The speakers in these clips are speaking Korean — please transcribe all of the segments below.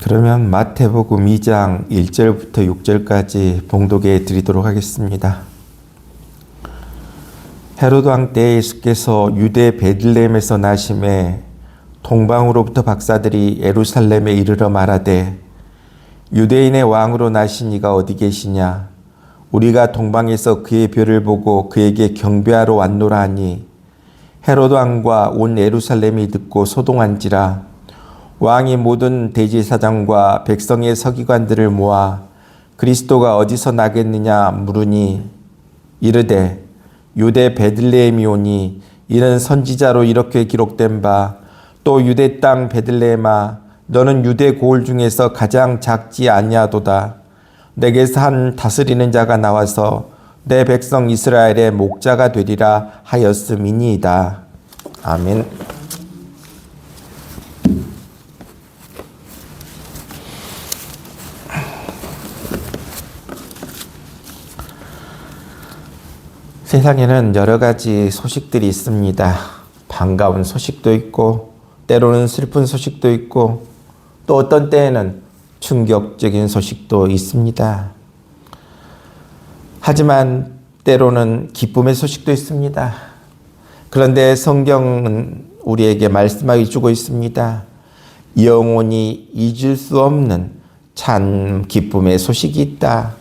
그러면 마태복음 2장 1절부터 6절까지 봉독해 드리도록 하겠습니다. 헤로드 왕 때 예수께서 유대 베들레헴에서 나심에 동방으로부터 박사들이 예루살렘에 이르러 말하되 유대인의 왕으로 나신 이가 어디 계시냐? 우리가 동방에서 그의 별을 보고 그에게 경배하러 왔노라 하니 헤로드 왕과 온 예루살렘이 듣고 소동한지라. 왕이 모든 대제사장과 백성의 서기관들을 모아 그리스도가 어디서 나겠느냐 물으니 이르되 유대 베들레헴이오니 이는 선지자로 이렇게 기록된 바 또 유대 땅 베들레헴아 너는 유대 고을 중에서 가장 작지 아니하도다. 내게서 한 다스리는 자가 나와서 내 백성 이스라엘의 목자가 되리라 하였음이니이다. 아멘. 세상에는 여러 가지 소식들이 있습니다. 반가운 소식도 있고 때로는 슬픈 소식도 있고 또 어떤 때에는 충격적인 소식도 있습니다. 하지만 때로는 기쁨의 소식도 있습니다. 그런데 성경은 우리에게 말씀하여 주고 있습니다. 영원히 잊을 수 없는 참 기쁨의 소식이 있다.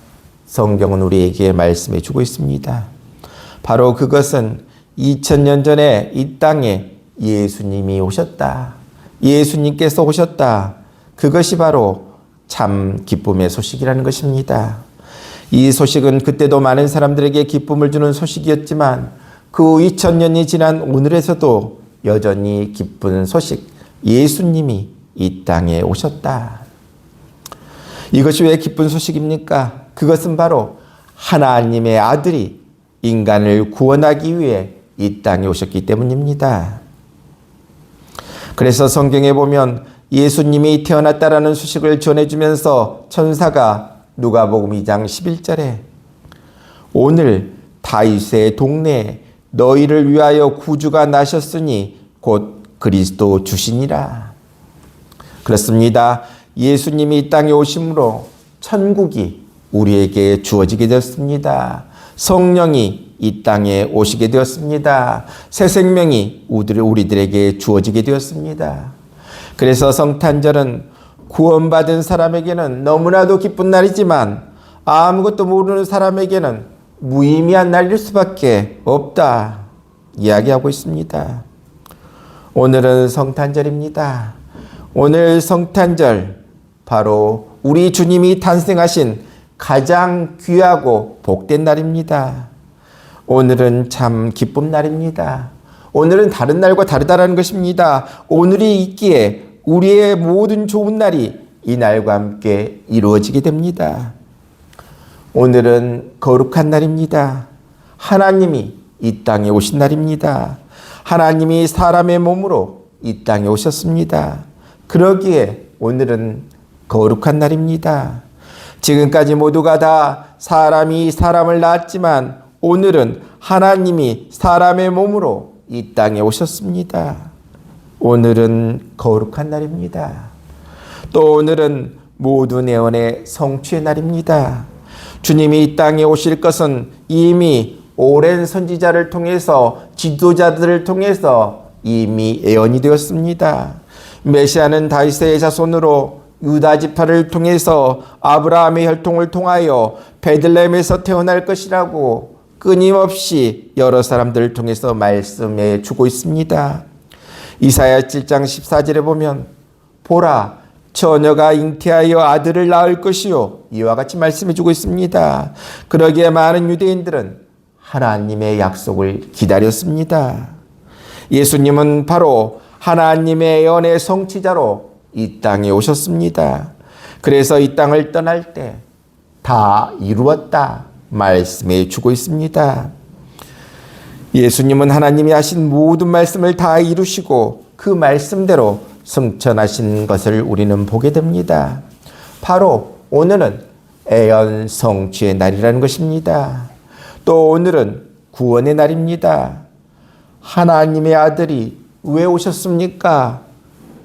성경은 우리에게 말씀해 주고 있습니다. 바로 그것은 2000년 전에 이 땅에 예수님이 오셨다. 예수님께서 오셨다. 그것이 바로 참 기쁨의 소식이라는 것입니다. 이 소식은 그때도 많은 사람들에게 기쁨을 주는 소식이었지만 그 2000년이 지난 오늘에서도 여전히 기쁜 소식, 예수님이 이 땅에 오셨다. 이것이 왜 기쁜 소식입니까? 그것은 바로 하나님의 아들이 인간을 구원하기 위해 이 땅에 오셨기 때문입니다. 그래서 성경에 보면 예수님이 태어났다라는 소식을 전해주면서 천사가 누가복음 2장 11절에 오늘 다윗의 동네에 너희를 위하여 구주가 나셨으니 곧 그리스도 주시니라. 그렇습니다. 예수님이 이 땅에 오심으로 천국이 우리에게 주어지게 되었습니다. 성령이 이 땅에 오시게 되었습니다. 새 생명이 우리들에게 주어지게 되었습니다. 그래서 성탄절은 구원받은 사람에게는 너무나도 기쁜 날이지만 아무것도 모르는 사람에게는 무의미한 날일 수밖에 없다 이야기하고 있습니다. 오늘은 성탄절입니다. 오늘 성탄절 바로 우리 주님이 탄생하신 가장 귀하고 복된 날입니다. 오늘은 참 기쁜 날입니다. 오늘은 다른 날과 다르다라는 것입니다. 오늘이 있기에 우리의 모든 좋은 날이 이 날과 함께 이루어지게 됩니다. 오늘은 거룩한 날입니다. 하나님이 이 땅에 오신 날입니다. 하나님이 사람의 몸으로 이 땅에 오셨습니다. 그러기에 오늘은 거룩한 날입니다. 지금까지 모두가 다 사람이 사람을 낳았지만 오늘은 하나님이 사람의 몸으로 이 땅에 오셨습니다. 오늘은 거룩한 날입니다. 또 오늘은 모든 애원의 성취의 날입니다. 주님이 이 땅에 오실 것은 이미 오랜 선지자를 통해서 지도자들을 통해서 이미 예언이 되었습니다. 메시아는 다윗의 자손으로 유다 지파를 통해서 아브라함의 혈통을 통하여 베들레헴에서 태어날 것이라고 끊임없이 여러 사람들을 통해서 말씀해 주고 있습니다. 이사야 7장 14절에 보면 보라 처녀가 잉태하여 아들을 낳을 것이요 이와 같이 말씀해 주고 있습니다. 그러기에 많은 유대인들은 하나님의 약속을 기다렸습니다. 예수님은 바로 하나님의 예언의 성취자로 이 땅에 오셨습니다. 그래서 이 땅을 떠날 때 다 이루었다 말씀해 주고 있습니다. 예수님은 하나님이 하신 모든 말씀을 다 이루시고 그 말씀대로 승천하신 것을 우리는 보게 됩니다. 바로 오늘은 예언 성취의 날이라는 것입니다. 또 오늘은 구원의 날입니다. 하나님의 아들이 왜 오셨습니까?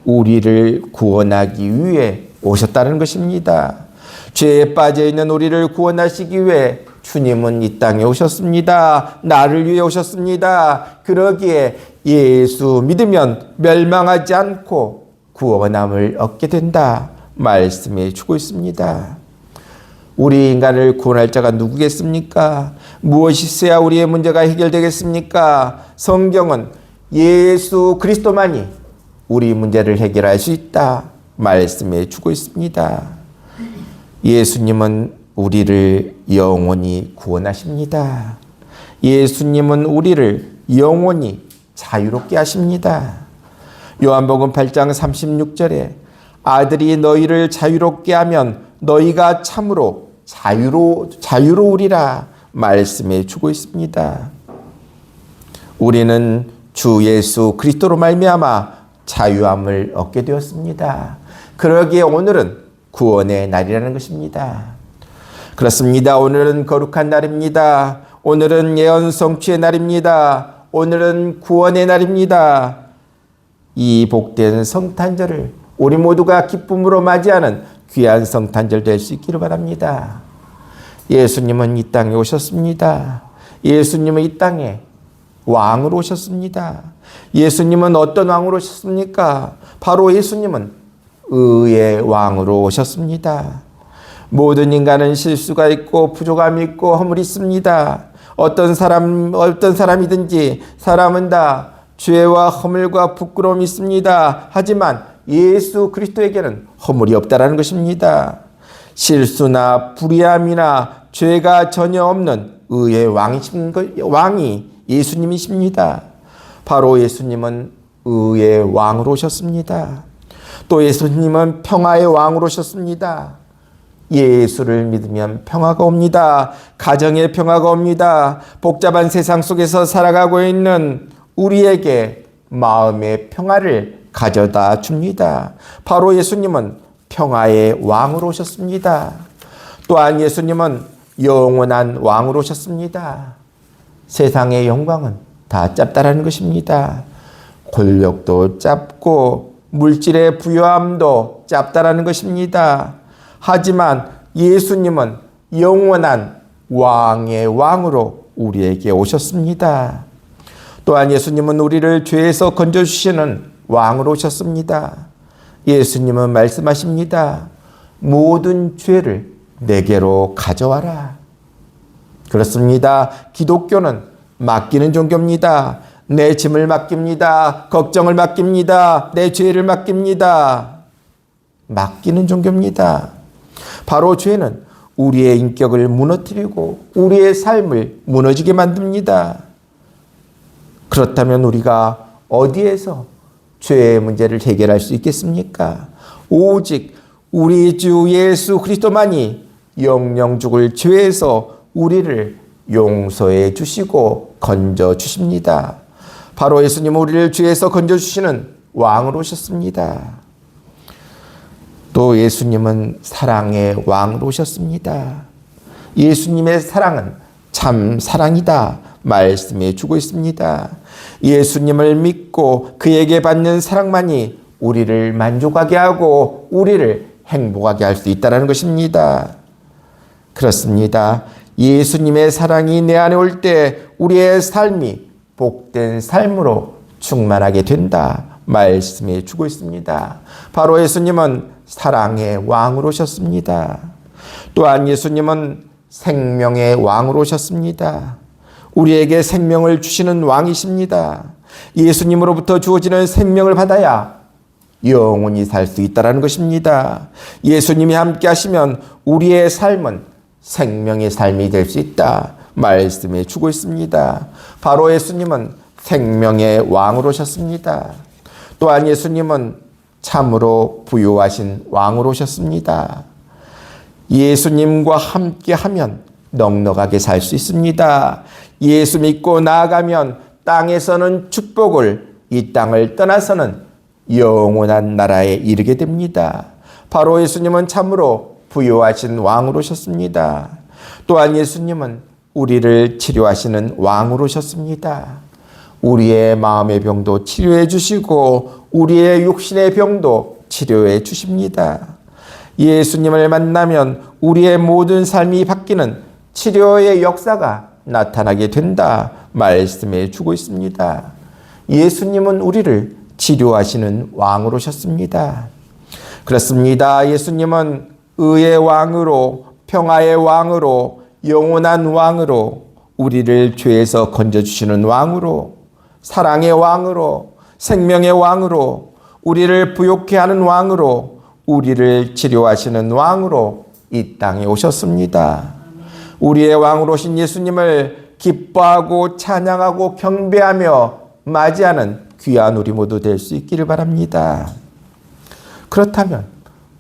우리를 구원하기 위해 오셨다는 것입니다. 죄에 빠져 있는 우리를 구원하시기 위해 주님은 이 땅에 오셨습니다. 나를 위해 오셨습니다. 그러기에 예수 믿으면 멸망하지 않고 구원함을 얻게 된다 말씀해 주고 있습니다. 우리 인간을 구원할 자가 누구겠습니까? 무엇이 있어야 우리의 문제가 해결되겠습니까? 성경은 예수 그리스도만이 우리 문제를 해결할 수 있다 말씀해 주고 있습니다. 예수님은 우리를 영원히 구원하십니다. 예수님은 우리를 영원히 자유롭게 하십니다. 요한복음 8장 36절에 아들이 너희를 자유롭게 하면 너희가 참으로 자유로우리라 말씀해 주고 있습니다. 우리는 주 예수 그리스도로 말미암아 자유함을 얻게 되었습니다. 그러기에 오늘은 구원의 날이라는 것입니다. 그렇습니다. 오늘은 거룩한 날입니다. 오늘은 예언 성취의 날입니다. 오늘은 구원의 날입니다. 이 복된 성탄절을 우리 모두가 기쁨으로 맞이하는 귀한 성탄절 될 수 있기를 바랍니다. 예수님은 이 땅에 오셨습니다. 예수님은 이 땅에 왕으로 오셨습니다. 예수님은 어떤 왕으로 오셨습니까? 바로 예수님은 의의 왕으로 오셨습니다. 모든 인간은 실수가 있고 부족함이 있고 허물이 있습니다. 어떤 사람이든지 사람은 다 죄와 허물과 부끄러움이 있습니다. 하지만 예수 그리스도에게는 허물이 없다라는 것입니다. 실수나 불의함이나 죄가 전혀 없는 의의 왕이 예수님이십니다. 바로 예수님은 의의 왕으로 오셨습니다. 또 예수님은 평화의 왕으로 오셨습니다. 예수를 믿으면 평화가 옵니다. 가정에 평화가 옵니다. 복잡한 세상 속에서 살아가고 있는 우리에게 마음의 평화를 가져다 줍니다. 바로 예수님은 평화의 왕으로 오셨습니다. 또한 예수님은 영원한 왕으로 오셨습니다. 세상의 영광은 다 짧다라는 것입니다. 권력도 짧고 물질의 부유함도 짧다라는 것입니다. 하지만 예수님은 영원한 왕의 왕으로 우리에게 오셨습니다. 또한 예수님은 우리를 죄에서 건져주시는 왕으로 오셨습니다. 예수님은 말씀하십니다. 모든 죄를 내게로 가져와라. 그렇습니다. 기독교는 맡기는 종교입니다. 내 짐을 맡깁니다. 걱정을 맡깁니다. 내 죄를 맡깁니다. 맡기는 종교입니다. 바로 죄는 우리의 인격을 무너뜨리고 우리의 삶을 무너지게 만듭니다. 그렇다면 우리가 어디에서 죄의 문제를 해결할 수 있겠습니까? 오직 우리 주 예수 그리스도만이 영영 죽을 죄에서 우리를 용서해 주시고 건져 주십니다. 바로 예수님은 우리를 죄에서 건져 주시는 왕으로 오셨습니다. 또 예수님은 사랑의 왕으로 오셨습니다. 예수님의 사랑은 참 사랑이다 말씀해 주고 있습니다. 예수님을 믿고 그에게 받는 사랑만이 우리를 만족하게 하고 우리를 행복하게 할 수 있다는 것입니다. 그렇습니다. 예수님의 사랑이 내 안에 올 때 우리의 삶이 복된 삶으로 충만하게 된다 말씀해 주고 있습니다. 바로 예수님은 사랑의 왕으로 오셨습니다. 또한 예수님은 생명의 왕으로 오셨습니다. 우리에게 생명을 주시는 왕이십니다. 예수님으로부터 주어지는 생명을 받아야 영원히 살 수 있다는 것입니다. 예수님이 함께 하시면 우리의 삶은 생명의 삶이 될 수 있다 말씀해 주고 있습니다. 바로 예수님은 생명의 왕으로 오셨습니다. 또한 예수님은 참으로 부유하신 왕으로 오셨습니다. 예수님과 함께 하면 넉넉하게 살 수 있습니다. 예수 믿고 나아가면 땅에서는 축복을, 이 땅을 떠나서는 영원한 나라에 이르게 됩니다. 바로 예수님은 참으로 부유하신 왕으로 오셨습니다. 또한 예수님은 우리를 치료하시는 왕으로 오셨습니다. 우리의 마음의 병도 치료해 주시고 우리의 육신의 병도 치료해 주십니다. 예수님을 만나면 우리의 모든 삶이 바뀌는 치료의 역사가 나타나게 된다 말씀해 주고 있습니다. 예수님은 우리를 치료하시는 왕으로 오셨습니다. 그렇습니다. 예수님은 의의 왕으로, 평화의 왕으로, 영원한 왕으로, 우리를 죄에서 건져주시는 왕으로, 사랑의 왕으로, 생명의 왕으로, 우리를 부욕케 하는 왕으로, 우리를 치료하시는 왕으로 이 땅에 오셨습니다. 우리의 왕으로 오신 예수님을 기뻐하고 찬양하고 경배하며 맞이하는 귀한 우리 모두 될 수 있기를 바랍니다. 그렇다면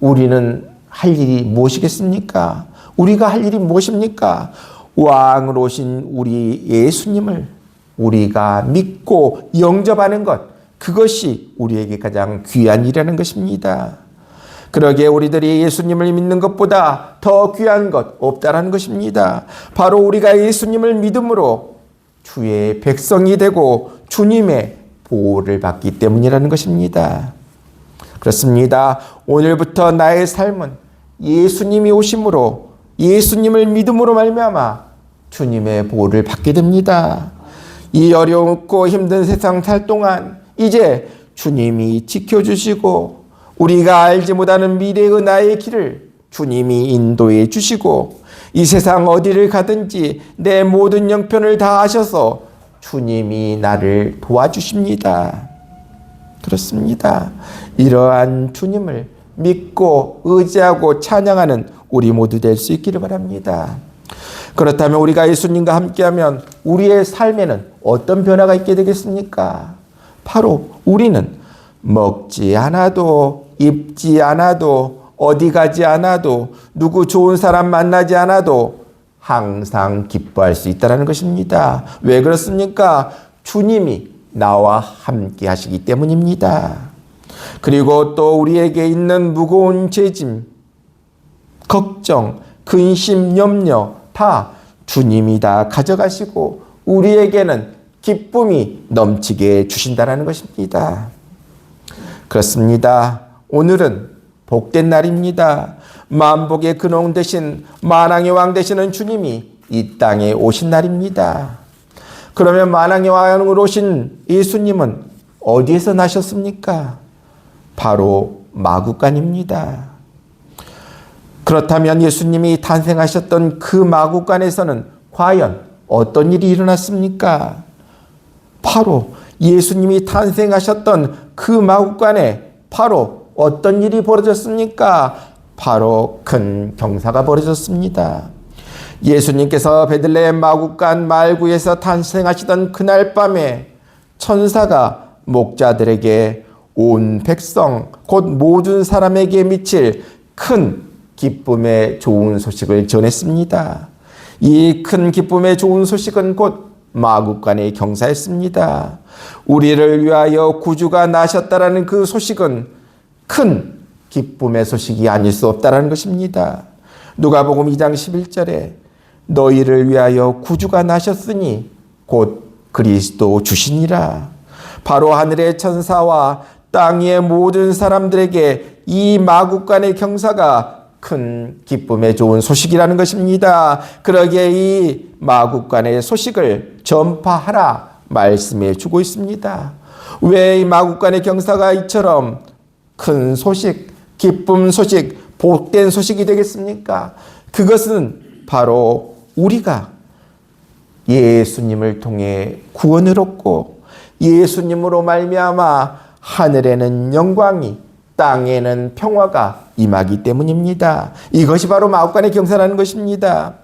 우리는 할 일이 무엇이겠습니까? 우리가 할 일이 무엇입니까? 왕으로 오신 우리 예수님을 우리가 믿고 영접하는 것, 그것이 우리에게 가장 귀한 일이라는 것입니다. 그러기에 우리들이 예수님을 믿는 것보다 더 귀한 것 없다라는 것입니다. 바로 우리가 예수님을 믿음으로 주의 백성이 되고 주님의 보호를 받기 때문이라는 것입니다. 그렇습니다. 오늘부터 나의 삶은 예수님이 오심으로, 예수님을 믿음으로 말미암아 주님의 보호를 받게 됩니다. 이 어렵고 힘든 세상 살 동안 이제 주님이 지켜주시고 우리가 알지 못하는 미래의 나의 길을 주님이 인도해 주시고 이 세상 어디를 가든지 내 모든 형편을 다 아셔서 주님이 나를 도와주십니다. 그렇습니다. 이러한 주님을 믿고 의지하고 찬양하는 우리 모두 될 수 있기를 바랍니다. 그렇다면 우리가 예수님과 함께하면 우리의 삶에는 어떤 변화가 있게 되겠습니까? 바로 우리는 먹지 않아도, 입지 않아도, 어디 가지 않아도, 누구 좋은 사람 만나지 않아도 항상 기뻐할 수 있다는 것입니다. 왜 그렇습니까? 주님이 나와 함께 하시기 때문입니다. 그리고 또 우리에게 있는 무거운 죄짐, 걱정, 근심, 염려 다 주님이 다 가져가시고 우리에게는 기쁨이 넘치게 주신다는 것입니다. 그렇습니다. 오늘은 복된 날입니다. 만복의 근원 되신 만왕의 왕 되시는 주님이 이 땅에 오신 날입니다. 그러면 만왕의 왕으로 오신 예수님은 어디에서 나셨습니까? 바로 마구간입니다. 그렇다면 예수님이 탄생하셨던 그 마구간에서는 과연 어떤 일이 일어났습니까? 바로 예수님이 탄생하셨던 그 마구간에 바로 어떤 일이 벌어졌습니까? 바로 큰 경사가 벌어졌습니다. 예수님께서 베들레헴 마구간 말구에서 탄생하시던 그날 밤에 천사가 목자들에게 온 백성 곧 모든 사람에게 미칠 큰 기쁨의 좋은 소식을 전했습니다. 이 큰 기쁨의 좋은 소식은 곧 마구간의 경사였습니다. 우리를 위하여 구주가 나셨다라는 그 소식은 큰 기쁨의 소식이 아닐 수 없다라는 것입니다. 누가복음 2장 11절에 너희를 위하여 구주가 나셨으니 곧 그리스도 주시니라. 바로 하늘의 천사와 땅 위의 모든 사람들에게 이 마구간의 경사가 큰 기쁨의 좋은 소식이라는 것입니다. 그러기에 이 마구간의 소식을 전파하라 말씀해 주고 있습니다. 왜 이 마구간의 경사가 이처럼 큰 소식, 기쁨 소식, 복된 소식이 되겠습니까? 그것은 바로 우리가 예수님을 통해 구원을 얻고 예수님으로 말미암아 하늘에는 영광이 땅에는 평화가 임하기 때문입니다. 이것이 바로 마구간의 경사라는 것입니다.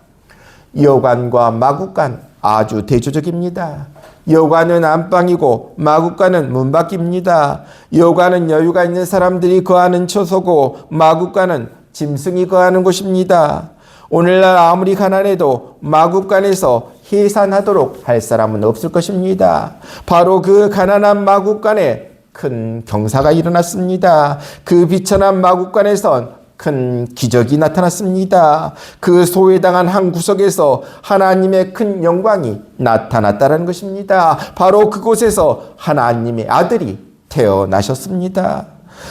여관과 마구간 아주 대조적입니다. 여관은 안방이고 마구간은 문밖입니다. 여관은 여유가 있는 사람들이 거하는 처소고 마구간은 짐승이 거하는 곳입니다. 오늘날 아무리 가난해도 마구간에서 해산하도록 할 사람은 없을 것입니다. 바로 그 가난한 마구간에 큰 경사가 일어났습니다. 그 비천한 마구간에선 큰 기적이 나타났습니다. 그 소외당한 한 구석에서 하나님의 큰 영광이 나타났다는 것입니다. 바로 그곳에서 하나님의 아들이 태어나셨습니다.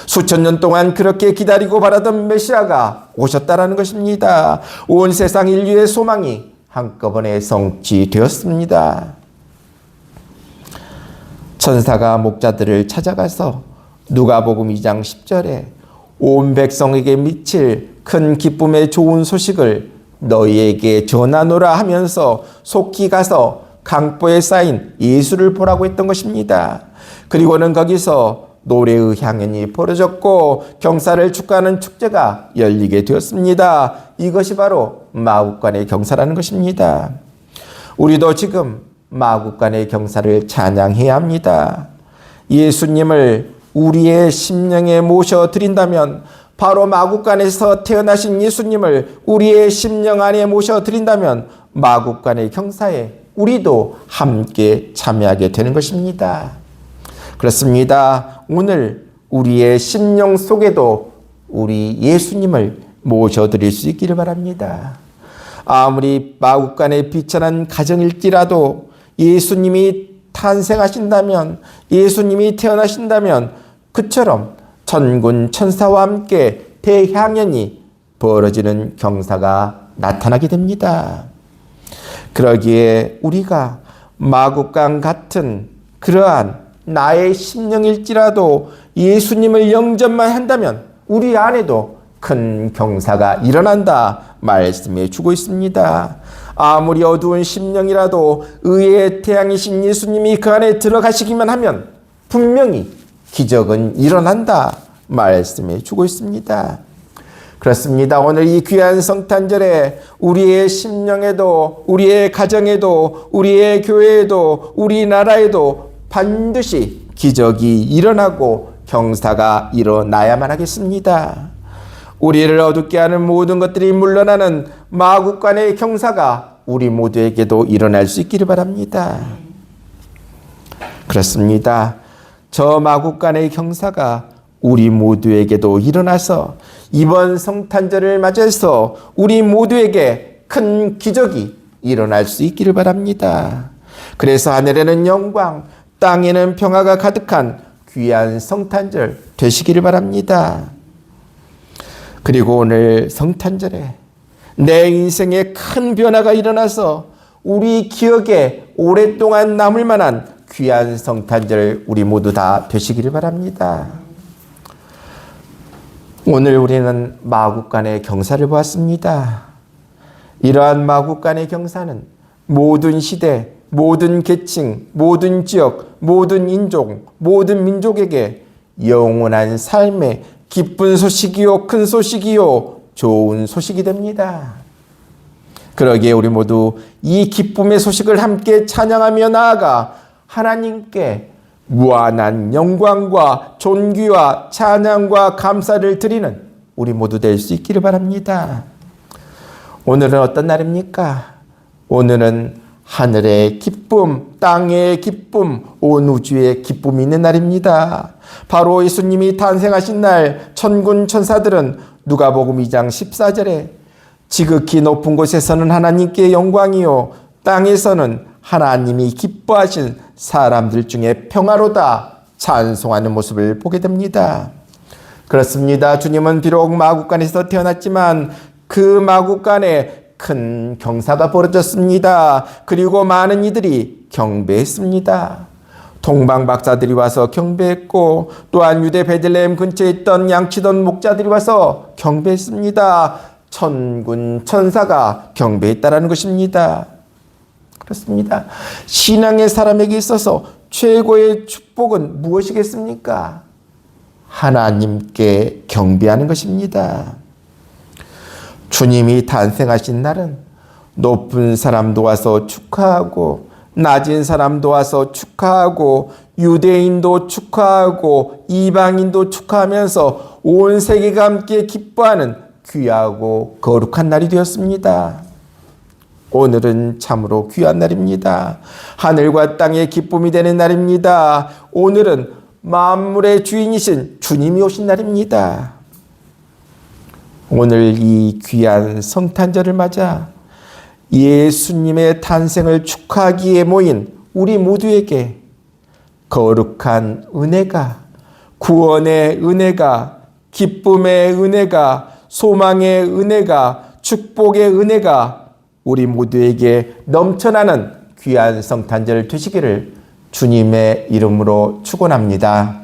수천 년 동안 그렇게 기다리고 바라던 메시아가 오셨다라는 것입니다. 온 세상 인류의 소망이 한꺼번에 성취되었습니다. 천사가 목자들을 찾아가서 누가복음 2장 10절에 온 백성에게 미칠 큰 기쁨의 좋은 소식을 너희에게 전하노라 하면서 속히 가서 강보에 쌓인 예수를 보라고 했던 것입니다. 그리고는 거기서 노래의 향연이 벌어졌고 경사를 축하하는 축제가 열리게 되었습니다. 이것이 바로 마국간의 경사라는 것입니다. 우리도 지금 마국간의 경사를 찬양해야 합니다. 예수님을 우리의 심령에 모셔드린다면, 바로 마국간에서 태어나신 예수님을 우리의 심령 안에 모셔드린다면 마국간의 경사에 우리도 함께 참여하게 되는 것입니다. 그렇습니다. 오늘 우리의 심령 속에도 우리 예수님을 모셔드릴 수 있기를 바랍니다. 아무리 마국간에 비천한 가정일지라도 예수님이 탄생하신다면, 예수님이 태어나신다면 그처럼 천군 천사와 함께 대향연이 벌어지는 경사가 나타나게 됩니다. 그러기에 우리가 마국간 같은 그러한 나의 심령일지라도 예수님을 영접만 한다면 우리 안에도 큰 경사가 일어난다 말씀해 주고 있습니다. 아무리 어두운 심령이라도 의의 태양이신 예수님이 그 안에 들어가시기만 하면 분명히 기적은 일어난다 말씀해 주고 있습니다. 그렇습니다. 오늘 이 귀한 성탄절에 우리의 심령에도, 우리의 가정에도, 우리의 교회에도, 우리나라에도 반드시 기적이 일어나고 경사가 일어나야만 하겠습니다. 우리를 어둡게 하는 모든 것들이 물러나는 마국간의 경사가 우리 모두에게도 일어날 수 있기를 바랍니다. 그렇습니다. 저 마국간의 경사가 우리 모두에게도 일어나서 이번 성탄절을 맞이해서 우리 모두에게 큰 기적이 일어날 수 있기를 바랍니다. 그래서 하늘에는 영광, 땅에는 평화가 가득한 귀한 성탄절 되시기를 바랍니다. 그리고 오늘 성탄절에 내 인생에 큰 변화가 일어나서 우리 기억에 오랫동안 남을 만한 귀한 성탄절 우리 모두 다 되시기를 바랍니다. 오늘 우리는 마국간의 경사를 보았습니다. 이러한 마국간의 경사는 모든 시대, 모든 계층, 모든 지역, 모든 인종, 모든 민족에게 영원한 삶의 기쁜 소식이요, 큰 소식이요, 좋은 소식이 됩니다. 그러기에 우리 모두 이 기쁨의 소식을 함께 찬양하며 나아가 하나님께 무한한 영광과 존귀와 찬양과 감사를 드리는 우리 모두 될 수 있기를 바랍니다. 오늘은 어떤 날입니까? 오늘은 하늘의 기쁨, 땅의 기쁨, 온 우주의 기쁨이 있는 날입니다. 바로 예수님이 탄생하신 날 천군 천사들은 누가복음 2장 14절에 지극히 높은 곳에서는 하나님께 영광이요 땅에서는 하나님이 기뻐하신 사람들 중에 평화로다 찬송하는 모습을 보게 됩니다. 그렇습니다. 주님은 비록 마국간에서 태어났지만 그 마국간에 큰 경사가 벌어졌습니다. 그리고 많은 이들이 경배했습니다. 동방 박사들이 와서 경배했고 또한 유대 베들레헴 근처에 있던 양치던 목자들이 와서 경배했습니다. 천군 천사가 경배했다라는 것입니다. 그렇습니다. 신앙의 사람에게 있어서 최고의 축복은 무엇이겠습니까? 하나님께 경배하는 것입니다. 주님이 탄생하신 날은 높은 사람도 와서 축하하고 낮은 사람도 와서 축하하고 유대인도 축하하고 이방인도 축하하면서 온 세계가 함께 기뻐하는 귀하고 거룩한 날이 되었습니다. 오늘은 참으로 귀한 날입니다. 하늘과 땅의 기쁨이 되는 날입니다. 오늘은 만물의 주인이신 주님이 오신 날입니다. 오늘 이 귀한 성탄절을 맞아 예수님의 탄생을 축하하기에 모인 우리 모두에게 거룩한 은혜가, 구원의 은혜가, 기쁨의 은혜가, 소망의 은혜가, 축복의 은혜가 우리 모두에게 넘쳐나는 귀한 성탄절 되시기를 주님의 이름으로 축원합니다.